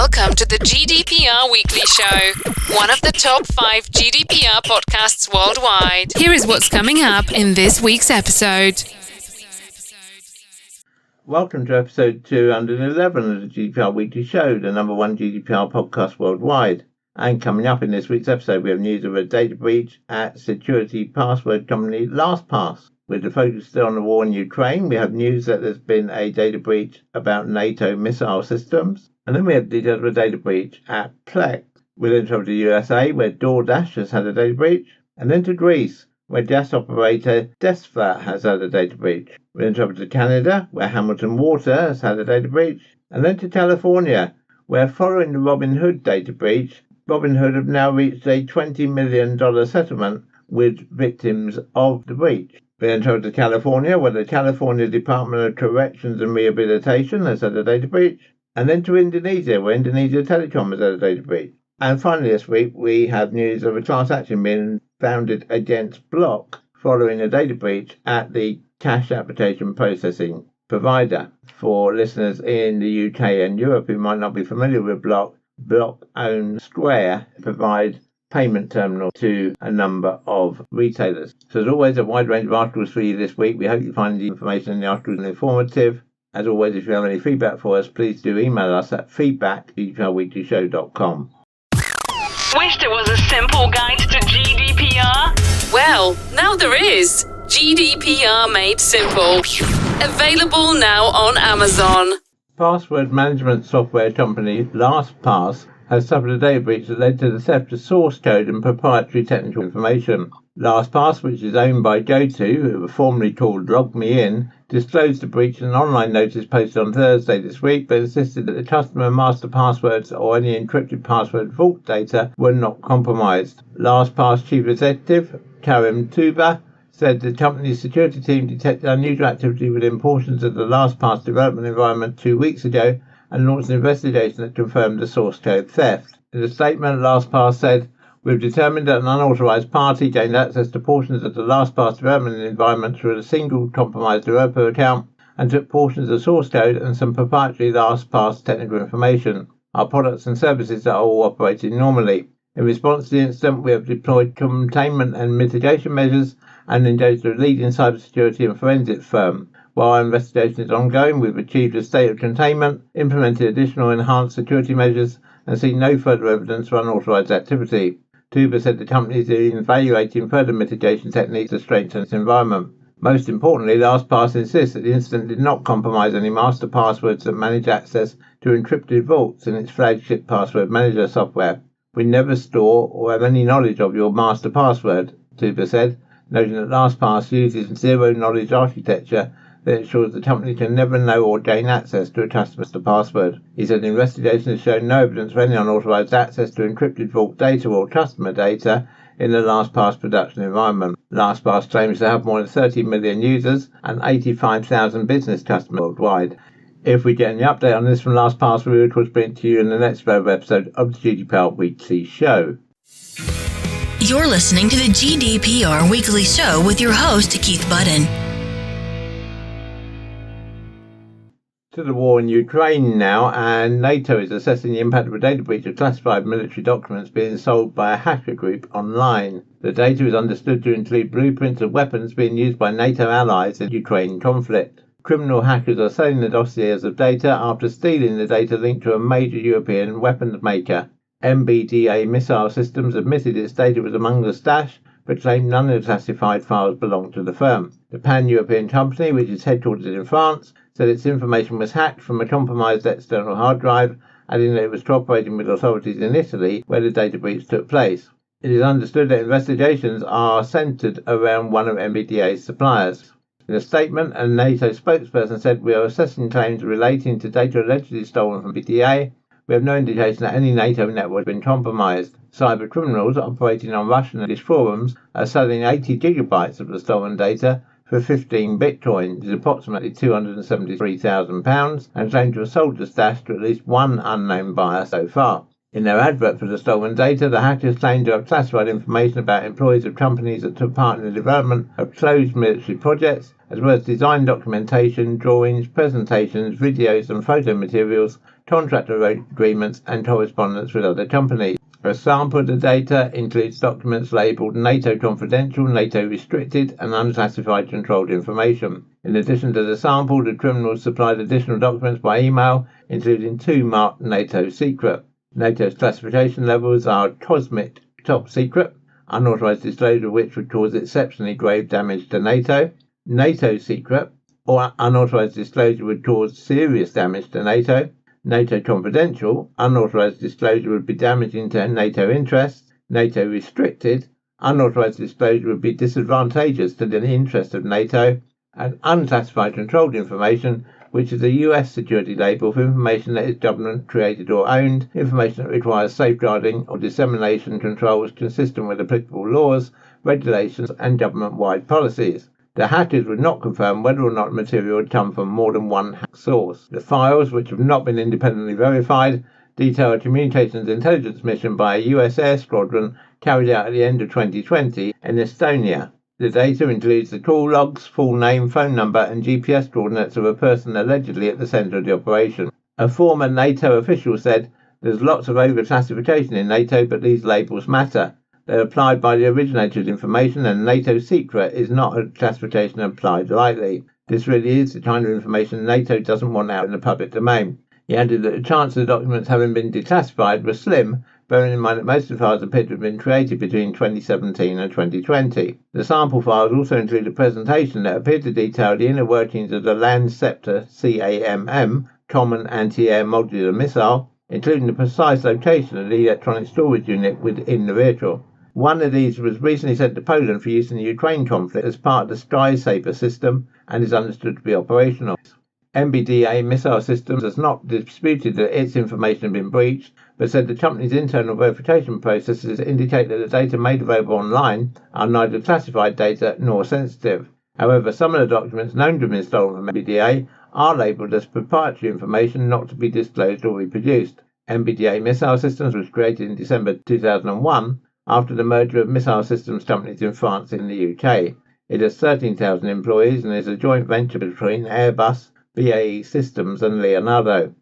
Welcome to the GDPR Weekly Show, one of the top 5 GDPR podcasts worldwide. Here is what's coming up in this week's episode. Welcome to episode 211 of the GDPR Weekly Show, the number 1 GDPR podcast worldwide. And coming up in this week's episode, we have news of a data breach at security password company Lastpass. With the focus still on the war in Ukraine, we have news that there's been a data breach about Nato missile systems. And then we have details of a data breach at Plex. We then travel to the USA, where Doordash has had a data breach. And then to Greece, where gas operator Desfa has had a data breach. We then travel to Canada, where Hamilton Water has had a data breach. And then to California, where following the Robinhood data breach, Robinhood have now reached a $20 million settlement with victims of the breach. We then travel to California, where the California Department of Corrections and Rehabilitation has had a data breach. And then to Indonesia, where Indonesia Telekom has had a data breach. And finally this week, we have news of a class action being founded against Block following a data breach at the cash application processing provider. For listeners in the UK and Europe who might not be familiar with Block, Block owns Square to provide payment terminal to a number of retailers. So as always, a wide range of articles for you this week. We hope you find the information in the articles informative. As always, if you have any feedback for us, please do email us at feedback@gdprweeklyshow.com. Wished it was a simple guide to GDPR? Well, now there is. GDPR Made Simple. Available now on Amazon. Password management software company Lastpass has suffered a data breach that led to the theft of source code and proprietary technical information. Lastpass, which is owned by GoTo, who were formerly called LogMeIn, disclosed the breach in an online notice posted on Thursday this week, but insisted that the customer master passwords or any encrypted password vault data were not compromised. Lastpass chief executive Karim Tuba said the company's security team detected unusual activity within portions of the Lastpass development environment 2 weeks ago and launched an investigation that confirmed the source code theft. In a statement, Lastpass said, "We've determined that an unauthorized party gained access to portions of the Lastpass development environment through a single compromised developer account and took portions of source code and some proprietary Lastpass technical information. Our products and services are all operating normally. In response to the incident, we have deployed containment and mitigation measures and engaged a leading cybersecurity and forensics firm. While our investigation is ongoing, we've achieved a state of containment, implemented additional enhanced security measures, and seen no further evidence of unauthorized activity." Tuba said the company is evaluating further mitigation techniques to strengthen its environment. Most importantly, Lastpass insists that the incident did not compromise any master passwords that manage access to encrypted vaults in its flagship password manager software. "We never store or have any knowledge of your master password," Tuba said, noting that Lastpass uses zero-knowledge architecture that ensures the company can never know or gain access to a customer's password. He said the investigation has shown no evidence of any unauthorized access to encrypted vault data or customer data in the Lastpass production environment. Lastpass claims to have more than 30 million users and 85,000 business customers worldwide. If we get any update on this from Lastpass, we will of course bring it to you in the next episode of the GDPR Weekly Show. You're listening to the GDPR Weekly Show with your host, Keith Budden. To the war in Ukraine now, and Nato is assessing the impact of a data breach of classified military documents being sold by a hacker group online. The data is understood to include blueprints of weapons being used by Nato allies in the Ukraine conflict. Criminal hackers are selling the dossiers of data after stealing the data linked to a major European weapons maker. MBDA Missile Systems admitted its data was among the stash, but claimed none of the classified files belonged to the firm. The pan-European company, which is headquartered in France, said its information was hacked from a compromised external hard drive, adding that it was cooperating with authorities in Italy where the data breach took place. It is understood that investigations are centred around one of MBDA's suppliers. In a statement, a NATO spokesperson said, "We are assessing claims relating to data allegedly stolen from MBDA. We have no indication that any NATO network has been compromised. Cyber criminals operating on Russian and English forums are selling 80 gigabytes of the stolen data for 15 bitcoin, which is approximately £273,000, and claim to have sold the stash to at least one unknown buyer so far." In their advert for the stolen data, the hackers claimed to have classified information about employees of companies that took part in the development of closed military projects, as well as design documentation, drawings, presentations, videos and photo materials, contractor agreements and correspondence with other companies. A sample of the data includes documents labelled NATO Confidential, NATO Restricted and Unclassified Controlled Information. In addition to the sample, the criminals supplied additional documents by email, including 2 marked NATO Secret. NATO's classification levels are Cosmic Top Secret, unauthorised disclosure of which would cause exceptionally grave damage to NATO, NATO Secret, or unauthorised disclosure would cause serious damage to NATO, NATO Confidential, unauthorised disclosure would be damaging to NATO interests, NATO Restricted, unauthorised disclosure would be disadvantageous to the interests of NATO, and unclassified controlled information, which is a US security label for information that is government created or owned, information that requires safeguarding or dissemination controls consistent with applicable laws, regulations and government-wide policies. The hackers would not confirm whether or not material had come from more than one hack source. The files, which have not been independently verified, detail a communications intelligence mission by a US air squadron carried out at the end of 2020 in Estonia. The data includes the call logs, full name, phone number and GPS coordinates of a person allegedly at the centre of the operation. A former NATO official said, "There's lots of overclassification in NATO, but these labels matter. They're applied by the originator's information, and NATO Secret is not a classification applied lightly. This really is the kind of information NATO doesn't want out in the public domain." He added that the chance of the documents having been declassified was slim, bearing in mind that most of the files appear to have been created between 2017 and 2020. The sample files also include a presentation that appeared to detail the inner workings of the Landscepter CAMM, Common Anti-Air Modular Missile, including the precise location of the electronic storage unit within the vehicle. One of these was recently sent to Poland for use in the Ukraine conflict as part of the Sky Saber system and is understood to be operational. MBDA Missile Systems has not disputed that its information had been breached, but said the company's internal verification processes indicate that the data made available online are neither classified data nor sensitive. However, some of the documents known to have been stolen from MBDA are labelled as proprietary information not to be disclosed or reproduced. MBDA Missile Systems was created in December 2001 after the merger of missile systems companies in France and the UK. It has 13,000 employees and is a joint venture between Airbus, BAE Systems and Leonardo.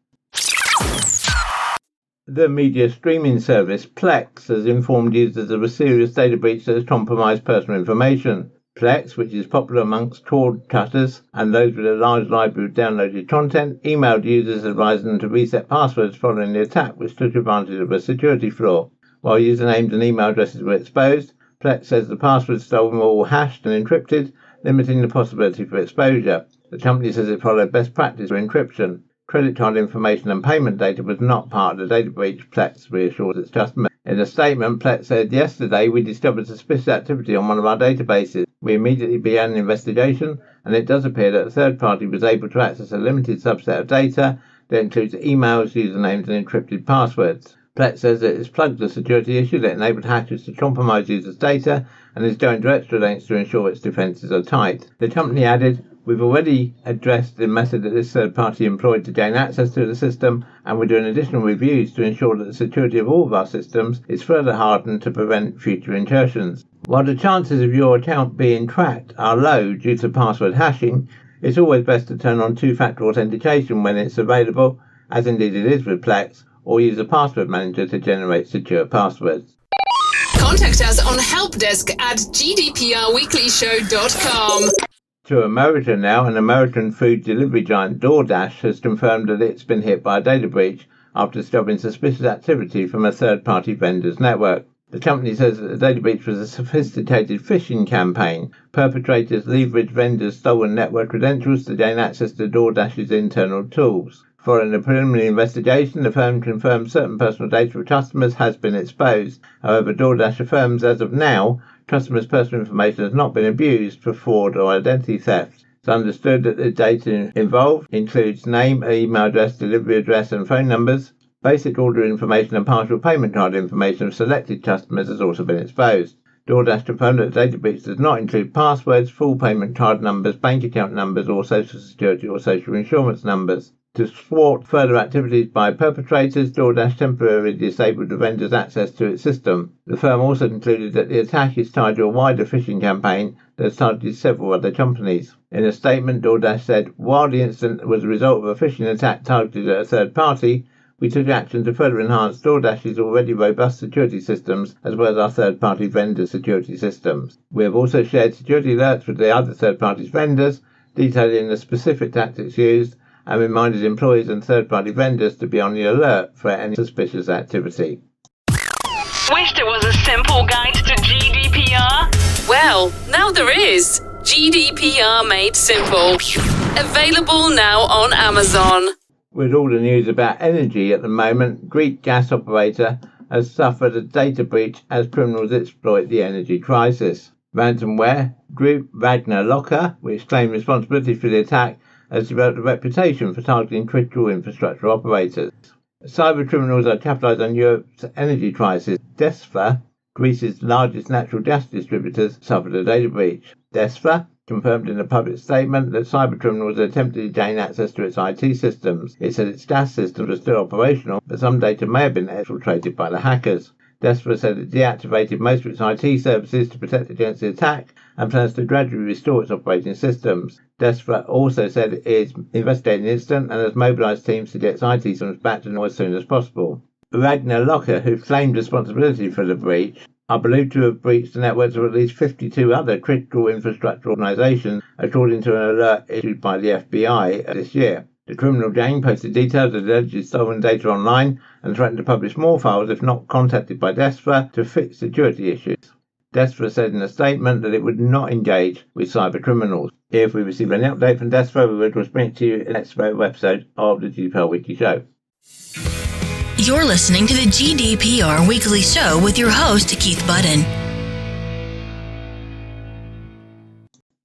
The media streaming service Plex has informed users of a serious data breach that has compromised personal information. Plex, which is popular amongst cord cutters and those with a large library of downloaded content, emailed users advising them to reset passwords following the attack, which took advantage of a security flaw. While usernames and email addresses were exposed, Plex says the passwords stolen were all hashed and encrypted, limiting the possibility for exposure. The company says it followed best practice for encryption. Credit card information and payment data was not part of the data breach, Plex reassures its customers. In a statement, Plex said, "Yesterday we discovered suspicious activity on one of our databases. We immediately began an investigation, and it does appear that a third party was able to access a limited subset of data that includes emails, usernames and encrypted passwords." Plex says that it's plugged a security issue that enabled hackers to compromise users' data and is going to extra lengths to ensure its defences are tight. The company added, "We've already addressed the method that this third party employed to gain access to the system, and we're doing additional reviews to ensure that the security of all of our systems is further hardened to prevent future incursions." While the chances of your account being tracked are low due to password hashing, it's always best to turn on two-factor authentication when it's available, as indeed it is with Plex, or use a password manager to generate secure passwords. Contact us on helpdesk@gdprweeklyshow.com. To America now, an American food delivery giant Doordash has confirmed that it's been hit by a data breach after discovering suspicious activity from a third-party vendor's network. The company says that the data breach was a sophisticated phishing campaign. Perpetrators leveraged vendors' stolen network credentials to gain access to Doordash's internal tools. Following a preliminary investigation, the firm confirmed certain personal data of customers has been exposed. However, Doordash affirms as of now, customers' personal information has not been abused for fraud or identity theft. It's understood that the data involved includes name, email address, delivery address and phone numbers. Basic order information and partial payment card information of selected customers has also been exposed. Doordash confirmed that the data breach does not include passwords, full payment card numbers, bank account numbers or social security or social insurance numbers. To thwart further activities by perpetrators, Doordash temporarily disabled the vendor's access to its system. The firm also concluded that the attack is tied to a wider phishing campaign that has targeted several other companies. In a statement, Doordash said, "While the incident was a result of a phishing attack targeted at a third party, we took action to further enhance Doordash's already robust security systems as well as our third-party vendor security systems. We have also shared security alerts with the other third-party vendors, detailing the specific tactics used, and reminded employees and third-party vendors to be on the alert for any suspicious activity." Wished it was a simple guide to GDPR? Well, now there is. GDPR Made Simple. Available now on Amazon. With all the news about energy at the moment, Greek gas operator has suffered a data breach as criminals exploit the energy crisis. Ransomware group Ragnar Locker, which claimed responsibility for the attack, has developed a reputation for targeting critical infrastructure operators. Cyber criminals are capitalising on Europe's energy crisis. Desfa, Greece's largest natural gas distributors, suffered a data breach. Desfa confirmed in a public statement that cyber criminals had attempted to gain access to its IT systems. It said its gas systems were still operational, but some data may have been exfiltrated by the hackers. Desfa said it deactivated most of its IT services to protect against the attack and plans to gradually restore its operating systems. Desfa also said it is investigating the incident and has mobilised teams to get its IT systems back to normal as soon as possible. Ragnar Locker, who claimed responsibility for the breach, are believed to have breached the networks of at least 52 other critical infrastructure organisations, according to an alert issued by the FBI this year. The criminal gang posted details of the alleged stolen data online and threatened to publish more files if not contacted by Desfa to fix security issues. Desfa said in a statement that it would not engage with cyber criminals. If we receive any update from Desfa, we will bring it to you in the next episode of the GDPR Weekly Show. You're listening to the GDPR Weekly Show with your host, Keith Budden.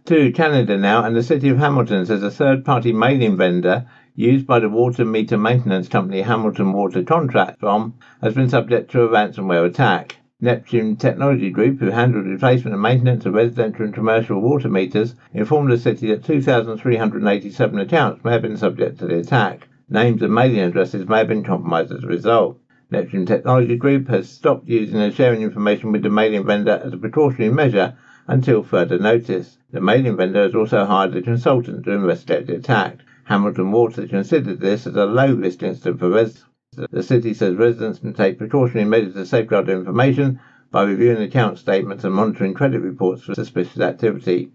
To Canada now, and the City of Hamilton says a third-party mailing vendor used by the water meter maintenance company Hamilton Water Contract from has been subject to a ransomware attack. Neptune Technology Group, who handled replacement and maintenance of residential and commercial water meters, informed the city that 2,387 accounts may have been subject to the attack. Names and mailing addresses may have been compromised as a result. Neptune Technology Group has stopped using and sharing information with the mailing vendor as a precautionary measure until further notice. The mailing vendor has also hired a consultant to investigate the attack. Hamilton Water considered this as a low-risk incident for residents. The city says residents can take precautionary measures to safeguard their information by reviewing account statements and monitoring credit reports for suspicious activity.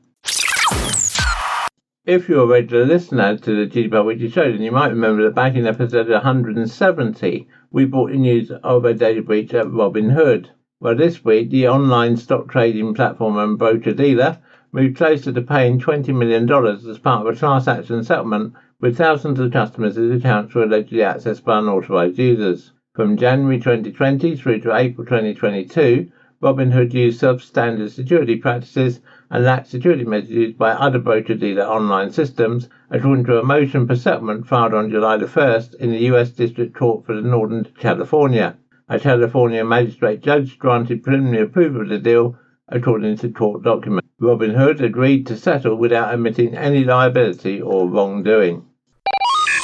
If you're a regular listener to the GDPR Weekly Show, then you might remember that back in episode 170, we brought you news of a data breach at Robinhood. Well, this week, the online stock trading platform and broker-dealer moved closer to paying $20 million as part of a class action settlement with thousands of customers whose accounts were allegedly accessed by unauthorized users. From January 2020 through to April 2022, Robinhood used substandard security practices and lacked security measures used by other broker-dealer online systems, according to a motion for settlement filed on July the 1st in the U.S. District Court for Northern California. A California magistrate judge granted preliminary approval of the deal, according to court documents. Robinhood agreed to settle without admitting any liability or wrongdoing.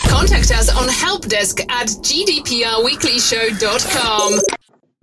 Contact us on helpdesk@gdprweeklyshow.com.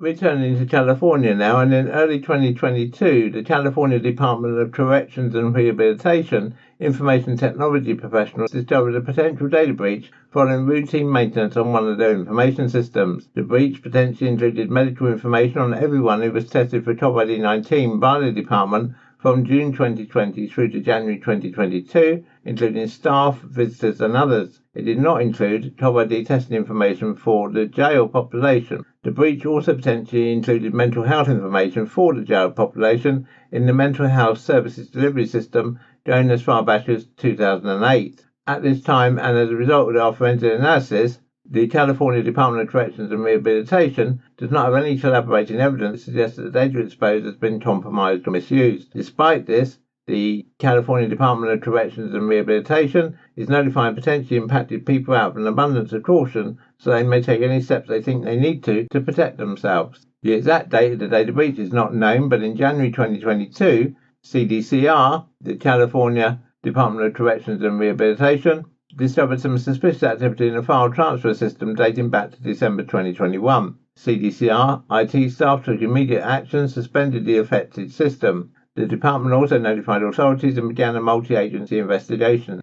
Returning to California now, and in early 2022, the California Department of Corrections and Rehabilitation information technology professionals discovered a potential data breach following routine maintenance on one of their information systems. The breach potentially included medical information on everyone who was tested for COVID-19 by the department from June 2020 through to January 2022, including staff, visitors and others. It did not include COVID testing information for the jail population. The breach also potentially included mental health information for the jail population in the mental health services delivery system going as far back as 2008. At this time, and as a result of our forensic analysis, the California Department of Corrections and Rehabilitation does not have any collaborating evidence to suggest that the data exposed has been compromised or misused. Despite this, the California Department of Corrections and Rehabilitation is notifying potentially impacted people out of an abundance of caution so they may take any steps they think they need to protect themselves. The exact date of the data breach is not known, but in January 2022, CDCR, the California Department of Corrections and Rehabilitation, discovered some suspicious activity in a file transfer system dating back to December 2021. CDCR IT staff took immediate action, suspended the affected system. The department also notified authorities and began a multi-agency investigation.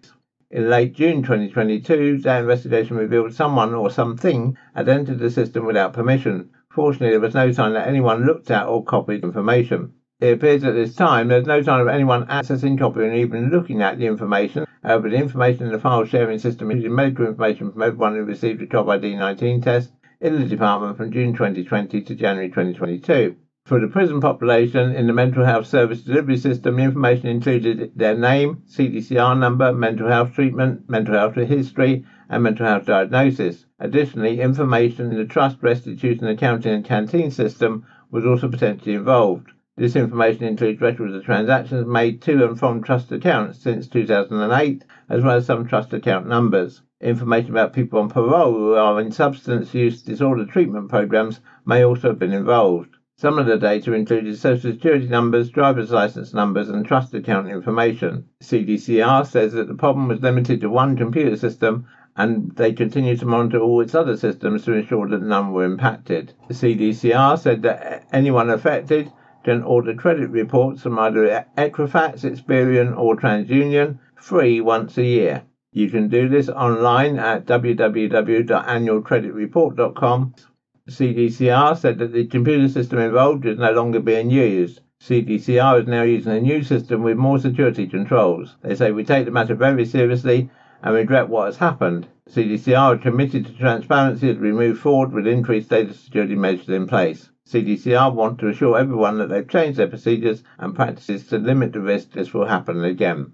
In late June 2022, that investigation revealed someone or something had entered the system without permission. Fortunately, there was no sign that anyone looked at or copied information. It appears at this time there's no sign of anyone accessing, copying, or even looking at the information. However, the information in the file sharing system included medical information from everyone who received a COVID-19 test in the department from June 2020 to January 2022. For the prison population in the mental health service delivery system, the information included their name, CDCR number, mental health treatment, mental health history, and mental health diagnosis. Additionally, information in the trust, restitution, accounting, and canteen system was also potentially involved. This information includes records of transactions made to and from trust accounts since 2008, as well as some trust account numbers. Information about people on parole who are in substance use disorder treatment programs may also have been involved. Some of the data included social security numbers, driver's license numbers, and trust account information. CDCR says that the problem was limited to one computer system, and they continue to monitor all its other systems to ensure that none were impacted. The CDCR said that anyone affected can order credit reports from either Equifax, Experian, or TransUnion free once a year. You can do this online at www.annualcreditreport.com. CDCR said that the computer system involved is no longer being used. CDCR is now using a new system with more security controls. They say we take the matter very seriously and regret what has happened. CDCR are committed to transparency as we move forward with increased data security measures in place. CDCR want to assure everyone that they've changed their procedures and practices to limit the risk this will happen again.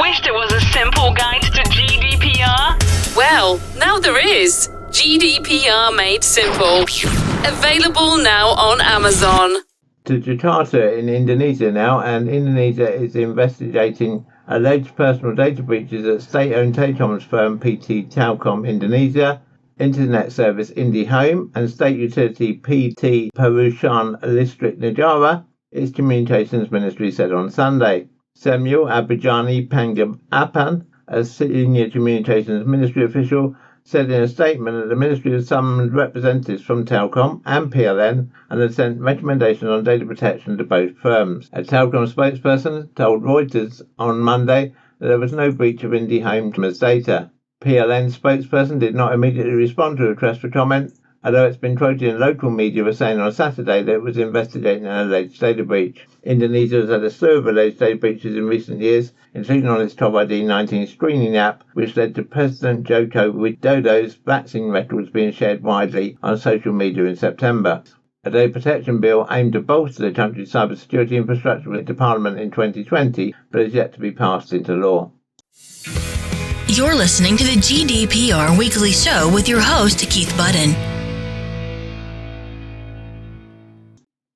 Wish there was a simple guide to GDPR? Well, now there is. GDPR Made Simple. Available now on Amazon. To Jakarta in Indonesia now, and Indonesia is investigating alleged personal data breaches at state-owned telecoms firm PT Telkom Indonesia, internet service IndiHome, and state utility PT Perusahaan Listrik Negara, its communications ministry said on Sunday. Samuel Abijani Pangamapan, a senior communications ministry official, said in a statement that the ministry has summoned representatives from Telkom and PLN and had sent recommendations on data protection to both firms. A Telkom spokesperson told Reuters on Monday that there was no breach of IndiHome's data. PLN spokesperson did not immediately respond to a request for comment, although it's been quoted in local media as saying on Saturday that it was investigating an alleged data breach. Indonesia has had a slew of alleged data breaches in recent years, including on its COVID-19 screening app, which led to President Joko Widodo's vaccine records being shared widely on social media in September. A data protection bill aimed to bolster the country's cybersecurity infrastructure went to Parliament in 2020, but is yet to be passed into law. You're listening to the GDPR Weekly Show with your host, Keith Budden.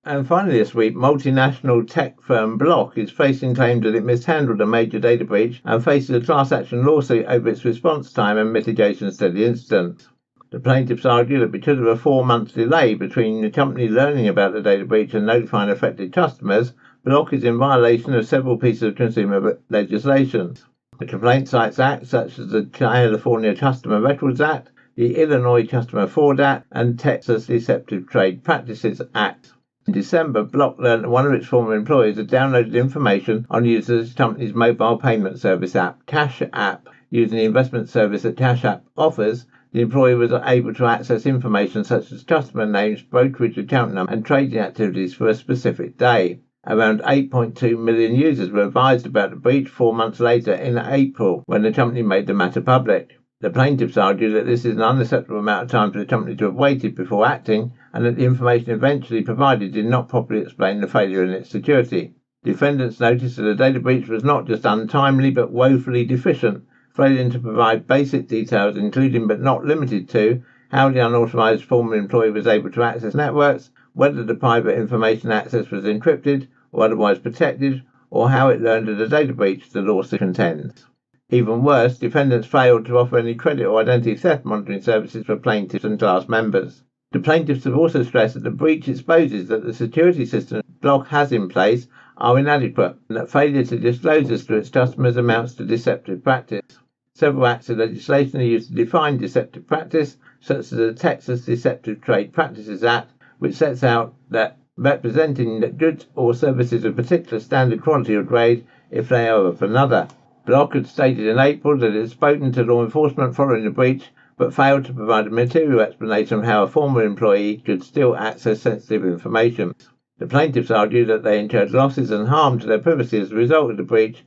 And finally this week, multinational tech firm Block is facing claims that it mishandled a major data breach and faces a class action lawsuit over its response time and mitigations to the incident. The plaintiffs argue that because of a 4-month delay between the company learning about the data breach and notifying affected customers, Block is in violation of several pieces of consumer legislation. The Complaint Cites Act, such as the California Customer Records Act, the Illinois Customer Fraud Act, and Texas Deceptive Trade Practices Act. In December, Block learned that one of its former employees had downloaded information on users of the company's mobile payment service app, Cash App. Using the investment service that Cash App offers, the employee was able to access information such as customer names, brokerage account number, and trading activities for a specific day. Around 8.2 million users were advised about the breach 4 months later in April, when the company made the matter public. The plaintiffs argue that this is an unacceptable amount of time for the company to have waited before acting, and that the information eventually provided did not properly explain the failure in its security. Defendants noticed that the data breach was not just untimely but woefully deficient, failing to provide basic details including but not limited to how the unauthorized former employee was able to access networks, whether the private information access was encrypted or otherwise protected, or how it learned of the data breach, the lawsuit contends. Even worse, defendants failed to offer any credit or identity theft monitoring services for plaintiffs and class members. The plaintiffs have also stressed that the breach exposes that the security systems Block has in place are inadequate, and that failure to disclose this to its customers amounts to deceptive practice. Several acts of legislation are used to define deceptive practice, such as the Texas Deceptive Trade Practices Act, which sets out that representing that goods or services of particular standard, quality or grade if they are of another. Block had stated in April that it had spoken to law enforcement following the breach, but failed to provide a material explanation of how a former employee could still access sensitive information. The plaintiffs argue that they incurred losses and harm to their privacy as a result of the breach,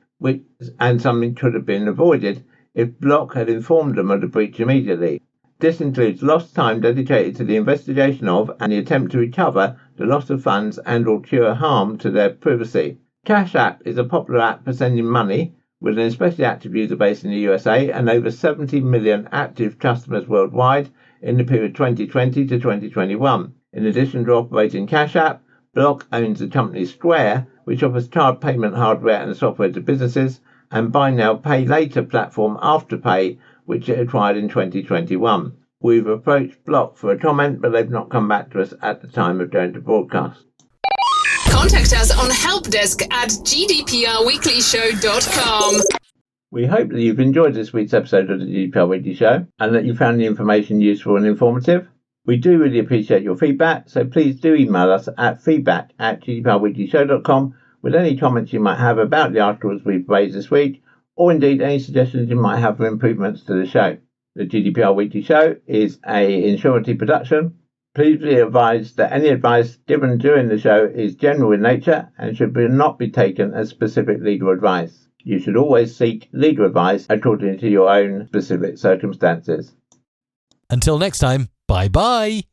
and something could have been avoided if Block had informed them of the breach immediately. This includes lost time dedicated to the investigation of and the attempt to recover the loss of funds and or cure harm to their privacy. Cash App is a popular app for sending money, with an especially active user base in the USA and over 70 million active customers worldwide in the period 2020 to 2021. In addition to operating Cash App, Block owns the company Square, which offers card payment hardware and software to businesses, and buy now, pay later platform Afterpay, which it acquired in 2021. We've approached Block for a comment, but they've not come back to us at the time of going to broadcast. Contact us on helpdesk@gdprweeklyshow.com. We hope that you've enjoyed this week's episode of the GDPR Weekly Show and that you found the information useful and informative. We do really appreciate your feedback, so please do email us at feedback@gdprweeklyshow.com with any comments you might have about the articles we've raised this week, or indeed any suggestions you might have for improvements to the show. The GDPR Weekly Show is a Insurity production. Please be advised that any advice given during the show is general in nature and should not be taken as specific legal advice. You should always seek legal advice according to your own specific circumstances. Until next time, bye-bye.